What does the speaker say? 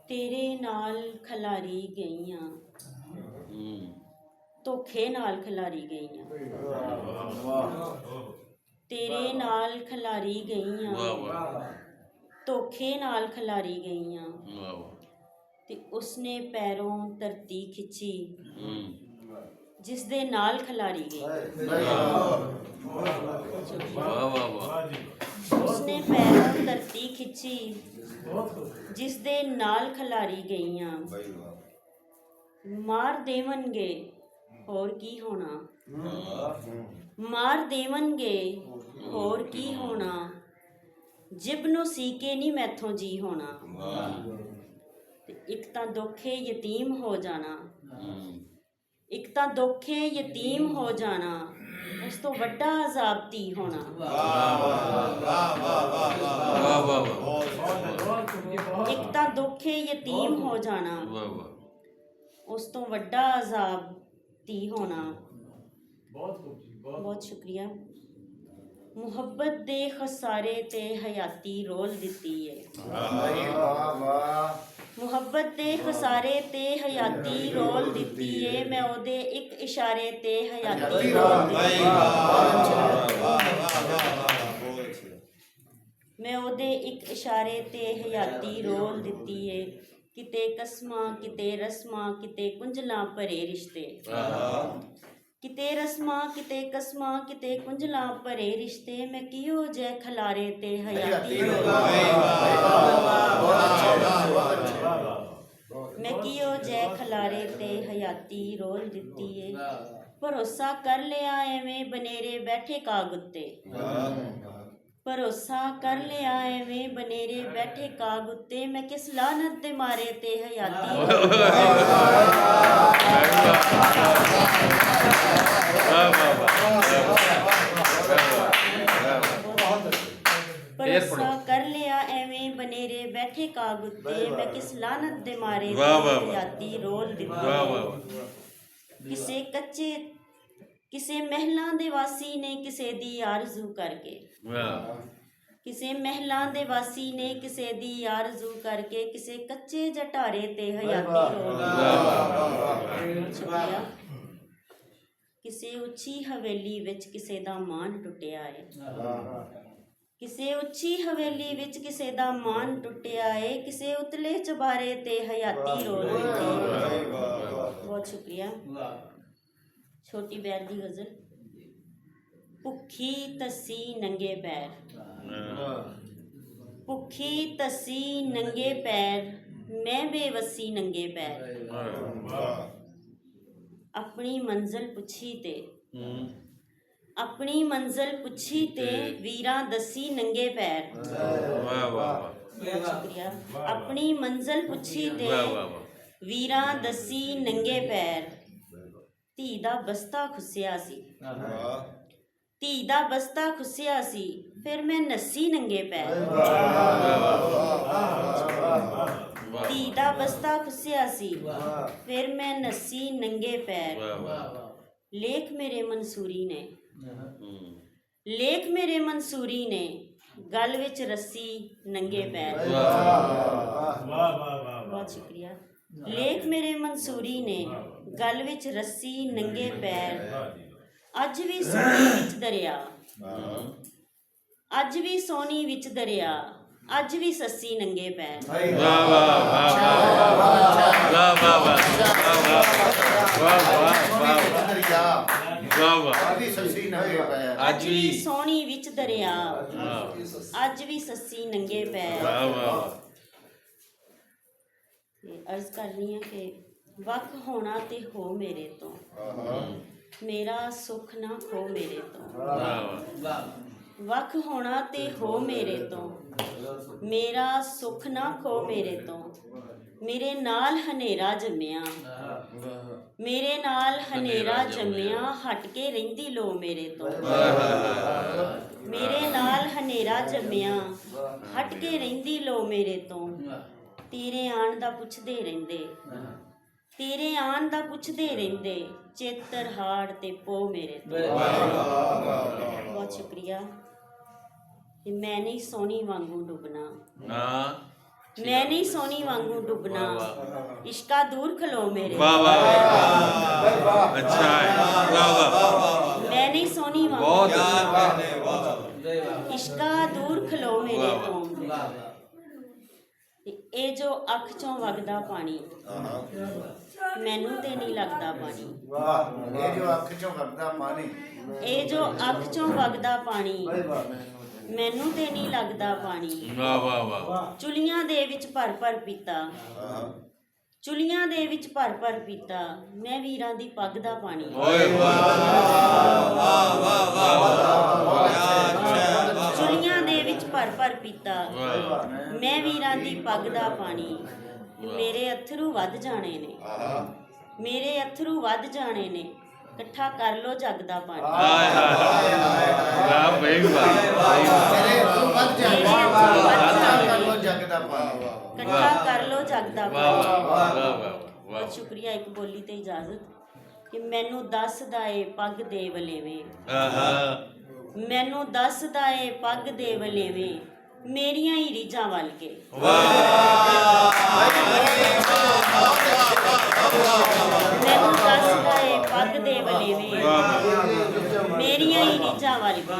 ਤੇਰੇ ਨਾਲ ਖਿਲਾਰੀ ਗਈਆਂ, ਧੋਖੇ ਨਾਲ ਖਿਲਾਰੀ ਗਈਆਂ, ਤੇਰੇ ਨਾਲ ਖਿਲਾਰੀ ਗਈਆਂ, ਧੋਖੇ ਨਾਲ ਖਿਲਾਰੀ ਗਈਆਂ। ਤੇ ਉਸਨੇ ਪੈਰੋਂ ਧਰਤੀ ਖਿੱਚੀ, ਜਿਸ ਦੇ ਨਾਲ ਖਿਲਾਰੀ ਗਈ। ਉਸਨੇ ਪੈਰੋਂ ਧਰਤੀ ਖਿੱਚੀ, ਜਿਸ ਦੇ ਨਾਲ ਖਿਲਾਰੀ ਗਈਆਂ। ਮਾਰ ਦੇਵਣਗੇ ਹੋਰ ਕੀ ਹੋਣਾ, ਮਾਰ ਦੇਵਣਗੇ ਹੋਰ ਕੀ ਹੋਣਾ, ਜਿਬ ਨੂੰ ਸੀ ਕੇ ਨਹੀਂ ਮੈਥੋਂ ਜੀ ਹੋਣਾ। ਤੇ ਇੱਕ ਤਾਂ ਦੁੱਖੇ ਯਤੀਮ ਹੋ ਜਾਣਾ, ਇੱਕ ਤਾਂ ਦੁੱਖੇ ਯਤੀਮ ਹੋ ਜਾਣਾ, ਉਸ ਤੋਂ ਵੱਡਾ ਅਜ਼ਾਬ ਧੀ ਹੋਣਾ। ਇੱਕ ਤਾਂ ਦੁੱਖੇ ਯਤੀਮ ਹੋ ਜਾਣਾ, ਉਸ ਤੋਂ ਵੱਡਾ ਅਜ਼ਾਬ ਧੀ ਹੋਣਾ। ਬਹੁਤ ਸ਼ੁਕਰੀਆ। ਮੁਹੱਬਤ ਦੇ ਖਸਾਰੇ ਤੇ ਹਯਾਤੀ ਰੋਲ ਦਿੱਤੀ ਏ, ਮੁਹੱਬਤ ਦੇ ਖਸਾਰੇ ਤੇ ਹਯਾਤੀ ਰੋਲ ਦਿੱਤੀ ਏ। ਮੈਂ ਉਹਦੇ ਇੱਕ ਇਸ਼ਾਰੇ ਤੇ ਹਯਾਤੀ ਰੋਲ ਦਿੱਤੀ, ਮੈਂ ਉਹਦੇ ਇੱਕ ਇਸ਼ਾਰੇ ਤੇ ਹਯਾਤੀ ਰੋਲ ਦਿੱਤੀ ਏ। ਕਿਤੇ ਕਸਮਾਂ ਕਿਤੇ ਰਸਮਾਂ, ਕਿਤੇ ਕੁੰਝਲਾਂ ਭਰੇ ਰਿਸ਼ਤੇ, ਕਿਤੇ ਰਸਮਾਂ ਕਿਤੇ ਕਸਮਾਂ, ਕਿਤੇ ਕੁੰਝਲਾਂ ਭਰੇ ਰਿਸ਼ਤੇ। ਮੈਂ ਕਿਹੋ ਜਿਹੇ ਖਲਾਰੇ ਤੇ ਹਯਾਤੀ ਰੋਲ, ਮੈਂ ਕਿਹੋ ਜਿਹੇ ਖਲਾਰੇ ਤੇ ਹਯਾਤੀ ਰੋਲ ਦਿੱਤੀ ਏ। ਭਰੋਸਾ ਕਰ ਲਿਆ ਐਵੇਂ ਬਨੇਰੇ ਬੈਠੇ ਕਾਗ ਉੱਤੇ, ਭਰੋਸਾ ਕਰ ਲਿਆ ਐਵੇਂ ਬਨੇਰੇ ਬੈਠੇ ਕਾਗ ਉੱਤੇ। ਮੈਂ ਕਿਸ ਲਾਨਤ ਦੇ ਮਾਰੇ ਤੇ ਹਯਾਤੀ ਭਰੋਸਾ ਕਰ ਲਿਆ ਐਵੇਂ ਬਨੇਰੇ ਬੈਠੇ ਕਾਗ ਉੱਤੇ। ਮੈਂ ਕਿਸ ਲਾਨਤ ਦੇ ਮਾਰੇ ਤੇ ਹਯਾਤੀ ਰੋਲ ਦਿੱਤੀ। ਕਿਸੇ ਕੱਚੇ ਕਿਸੇ ਮਹਿਲਾਂ ਦੇ ਵਾਸੀ ਨੇ ਕਿਸੇ ਦੀ ਆਰਜ਼ੂ ਕਰਕੇ, ਕਿਸੇ ਮਹਿਲਾਂ ਦੇ ਵਾਸੀ ਨੇ ਕਿਸੇ ਦੀ ਆਰਜ਼ੂ ਕਰਕੇ, ਕਿਸੇ ਕੱਚੇ ਜਟਾਰੇ ਤੇ ਹਯਾਤੀ ਰੋਲ ਦਿੱਤੀ। ਕਿਸੇ ਉੱਚੀ ਹਵੇਲੀ ਵਿੱਚ ਕਿਸੇ ਦਾ ਮਾਨ ਟੁੱਟਿਆ ਏ, ਕਿਸੇ ਉੱਚੀ ਹਵੇਲੀ ਵਿੱਚ ਕਿਸੇ ਦਾ ਮਾਨ ਟੁੱਟਿਆ ਏ। ਕਿਸੇ ਉਤਲੇ ਚੁਬਾਰੇ ਤੇ ਹਯਾਤੀ ਰੋਲ ਦਿੱਤੀ। ਬਹੁਤ ਸ਼ੁਕਰੀਆ। ਛੋਟੀ ਬੈਰ ਦੀ ਗਜ਼ਲ। ਭੁੱਖੀ ਤੱਸੀ ਨੰਗੇ ਪੈਰ, ਭੁੱਖੀ ਤੱਸੀ ਨੰਗੇ ਪੈਰ, ਮੈਂ ਬੇਵੱਸੀ ਨੰਗੇ ਪੈਰ। ਆਪਣੀ ਮੰਜ਼ਿਲ ਪੁੱਛੀ ਤੇ, ਆਪਣੀ ਮੰਜ਼ਿਲ ਪੁੱਛੀ ਤੇ, ਵੀਰਾਂ ਦੱਸੀ ਨੰਗੇ ਪੈਰ। ਬਹੁਤ ਸ਼ੁਕਰੀਆ। ਆਪਣੀ ਮੰਜ਼ਿਲ ਪੁੱਛੀ ਤੇ, ਵੀਰਾਂ ਦੱਸੀ ਨੰਗੇ ਪੈਰ। ਧੀ ਦਾ ਬਸਤਾ ਖੁੱਸਿਆ ਸੀ, ਧੀ ਦਾ ਬਸਤਾ ਖੁੱਸਿਆ ਸੀ, ਫਿਰ ਮੈਂ ਨੱਸੀ ਨੰਗੇ ਪੈਰ। ਧੀ ਦਾ ਬਸਤਾ ਖੁੱਸਿਆ ਸੀ, ਫਿਰ ਮੈਂ ਨੱਸੀ ਨੰਗੇ ਪੈਰ। ਲੇਖ ਮੇਰੇ ਮਨਸੂਰੀ ਨੇ, ਲੇਖ ਮੇਰੇ ਮਨਸੂਰੀ ਨੇ, ਗਲ ਵਿੱਚ ਰੱਸੀ ਨੰਗੇ ਪੈਰ। ਬਹੁਤ ਸ਼ੁਕਰੀਆ। ਲੇਖ ਮੇਰੇ ਮਨਸੂਰੀ ਨੇ, ਗਲ ਵਿੱਚ ਰੱਸੀ ਨੰਗੇ ਪੈਰ। ਅੱਜ ਵੀ ਸੋਨੀ ਵਿੱਚ ਦਰਿਆ, ਅੱਜ ਵੀ ਸੋਨੀ ਵਿੱਚ ਦਰਿਆ, ਅੱਜ ਵੀ ਸੱਸੀ ਨੰਗੇ ਪੈਰ। ਅੱਜ ਵੀ ਸੋਨੀ ਵਿੱਚ ਦਰਿਆ, ਅੱਜ ਵੀ ਸੱਸੀ ਨੰਗੇ ਪੈਰ। ਅਰਜ਼ ਕਰਨੀ ਹੈ ਕਿ ਵੱਖ ਹੋਣਾ ਤੇ ਹੋ ਮੇਰੇ ਤੋਂ, ਮੇਰਾ ਸੁੱਖ ਨਾ ਖੋ ਮੇਰੇ ਤੋਂ। ਵੱਖ ਹੋਣਾ ਤੇ ਹੋ ਮੇਰੇ ਤੋਂ, ਮੇਰਾ ਸੁੱਖ ਨਾ ਖੋ ਮੇਰੇ ਤੋਂ। ਮੇਰੇ ਨਾਲ ਹਨੇਰਾ ਜੰਮਿਆ, ਮੇਰੇ ਨਾਲ ਹਨੇਰਾ ਜੰਮਿਆ, ਹਟ ਕੇ ਰਹਿੰਦੀ ਲੋ ਮੇਰੇ ਤੋਂ। ਮੇਰੇ ਨਾਲ ਹਨੇਰਾ ਜੰਮਿਆ, ਹਟ ਕੇ ਰਹਿੰਦੀ ਲੋ ਮੇਰੇ ਤੋਂ। ਤੇਰੇ ਆਣ ਦਾ ਪੁੱਛਦੇ ਰਹਿੰਦੇ, ਤੇਰੇ ਆਣ ਦਾ ਪੁੱਛਦੇ ਰਹਿੰਦੇ, ਚੇਤਰ ਹਾੜ ਤੇ ਪੋ ਮੇਰੇ ਤੋਂ। ਬਹੁਤ ਸ਼ੁਕਰੀਆ। ਮੈਂ ਨਹੀਂ ਸੋਹਣੀ ਵਾਂਗੂ ਡੁੱਬਣਾ, ਮੈਂ ਨਹੀਂ ਸੋਹਣੀ ਵਾਂਗੂ ਡੁੱਬਣਾ ਇਸ਼ਕਾ ਦੂਰ ਖਲੋ ਮੇਰੇ ਵਾਹ ਵਾਹ ਵਾਹ ਅੱਛਾ ਹੈ ਵਾਹ ਵਾਹ ਮੈਂ ਨਹੀਂ ਸੋਹਣੀ ਵਾਂਗੂ ਬਹੁਤ ਇਸ਼ਕਾ ਦੂਰ ਖਲੋ ਮੇਰੇ ਤੋਂ ਇਹ ਜੋ ਅੱਖ ਚੋਂ ਵਗਦਾ ਪਾਣੀ ਮੈਨੂੰ ਤੇ ਨਹੀਂ ਲੱਗਦਾ ਪਾਣੀ ਵਾਹ ਇਹ ਜੋ ਅੱਖ ਚੋਂ ਵਗਦਾ ਪਾਣੀ ਇਹ ਜੋ ਅੱਖ ਚੋਂ ਵਗਦਾ ਪਾਣੀ ਮੈਨੂੰ ਤੇ ਨਹੀਂ ਲੱਗਦਾ ਪਾਣੀ ਵਾਹ ਵਾਹ ਵਾਹ ਚੁਲੀਆਂ ਦੇ ਵਿੱਚ ਭਰ ਭਰ ਪੀਤਾ ਚੁਲੀਆਂ ਦੇ ਵਿੱਚ ਭਰ ਭਰ ਪੀਤਾ ਮੈਂ ਵੀਰਾਂ ਦੀ ਪੱਗ ਦਾ ਪਾਣੀ ਓਏ ਵਾਹ ਵਾਹ ਵਾਹ ਵਾਹ ਚੁਲੀਆਂ ਦੇ ਵਿੱਚ ਭਰ ਭਰ ਪੀਤਾ ਵਾਹ ਮੈਂ ਵੀਰਾਂ ਦੀ ਪੱਗ ਦਾ ਪਾਣੀ ਮੇਰੇ ਅਥਰੂ ਵੱਧ ਜਾਣੇ ਨੇ ਮੇਰੇ ਅਥਰੂ ਵੱਧ ਜਾਣੇ ਨੇ ਇਕੱਠਾ ਕਰ ਲੋ ਜੱਗ ਦਾ ਪਾਣੀ ਹਾਏ ਹਾਏ ਵਾਹ ਬਈ ਵਾਹ ਤੇਰੇ ਤੋਂ ਵੱਧ ਜਾਏ ਕਰ ਲੋ ਜੱਗ ਦਾ ਪਾਣੀ ਇਕੱਠਾ ਕਰ ਲੋ ਜੱਗ ਦਾ ਵਾਹ ਪਾਣੀ ਵਾਹ ਵਾਹ ਬਹੁਤ ਸ਼ੁਕਰੀਆ ਇੱਕ ਬੋਲੀ ਤੇ ਇਜਾਜ਼ਤ ਕਿ ਮੈਨੂੰ ਦੱਸਦਾ ਏ ਪੱਗ ਦੇ ਵਲੇਵੇਂ ਆਹਾ ਮੈਨੂੰ ਦੱਸਦਾ ਏ ਪੱਗ ਦੇ ਵਲੇਵੇਂ ਮੇਰੀਆਂ ਹੀ ਰੀਝਾਂ ਵੱਲ ਕੇ ਮੈਨੂੰ ਦੱਸਦਾ ਏ ਪੱਗ ਦੇ ਵਲੇਵੇਂ ਮੇਰੀਆਂ ਹੀ ਰੀਝਾਂ ਵੱਲ ਕੇ